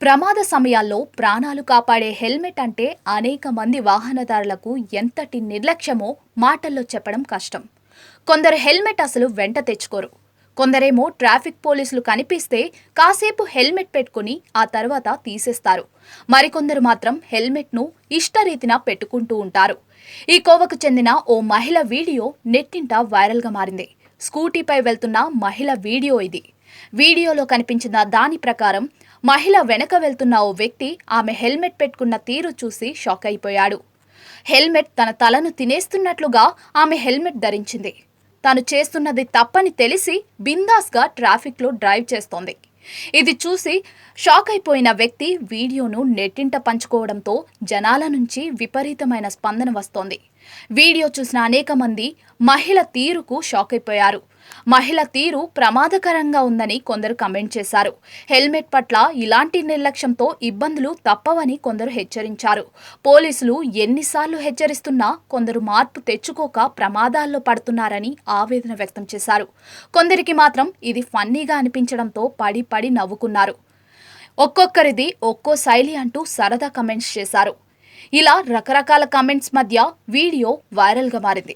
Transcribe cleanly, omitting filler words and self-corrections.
ప్రమాద సమయాల్లో ప్రాణాలు కాపాడే హెల్మెట్ అంటే అనేక మంది వాహనదారులకు ఎంతటి నిర్లక్ష్యమో మాటల్లో చెప్పడం కష్టం. కొందరు హెల్మెట్ అసలు వెంట తెచ్చుకోరు. కొందరేమో ట్రాఫిక్ పోలీసులు కనిపిస్తే కాసేపు హెల్మెట్ పెట్టుకుని ఆ తర్వాత తీసేస్తారు. మరికొందరు మాత్రం హెల్మెట్ను ఇష్టరీతిన పెట్టుకుంటూ ఉంటారు. ఈ కోవకు చెందిన ఓ మహిళ వీడియో నెట్టింట వైరల్గా మారింది. స్కూటీపై వెళ్తున్న మహిళ వీడియో ఇది. వీడియోలో కనిపించిన దాని ప్రకారం మహిళ వెనక వెళ్తున్న ఓ వ్యక్తి ఆమె హెల్మెట్ పెట్టుకున్న తీరు చూసి షాక్ అయిపోయాడు. హెల్మెట్ తన తలను తినేస్తున్నట్లుగా ఆమె హెల్మెట్ ధరించింది. తాను చేస్తున్నది తప్పని తెలిసి బిందాస్గా ట్రాఫిక్లో డ్రైవ్ చేస్తోంది. ఇది చూసి షాక్ అయిపోయిన వ్యక్తి వీడియోను నెట్టింట పంచుకోవడంతో జనాల నుంచి విపరీతమైన స్పందన వస్తోంది. వీడియో చూసిన అనేక మంది మహిళ తీరుకు షాక్ అయిపోయారు. మహిళ తీరు ప్రమాదకరంగా ఉందని కొందరు కమెంట్ చేశారు. హెల్మెట్ పట్ల ఇలాంటి నిర్లక్ష్యంతో ఇబ్బందులు తప్పవని కొందరు హెచ్చరించారు. పోలీసులు ఎన్నిసార్లు హెచ్చరిస్తున్నా కొందరు మార్పు తెచ్చుకోక ప్రమాదాల్లో పడుతున్నారని ఆవేదన వ్యక్తం చేశారు. కొందరికి మాత్రం ఇది ఫన్నీగా అనిపించడంతో పడి పడి నవ్వుకున్నారు. ఒక్కొక్కరిది ఒక్కో శైలి అంటూ సరదా కమెంట్స్ చేశారు. ఇలా రకరకాల కమెంట్స్ మధ్య వీడియో వైరల్గా మారింది.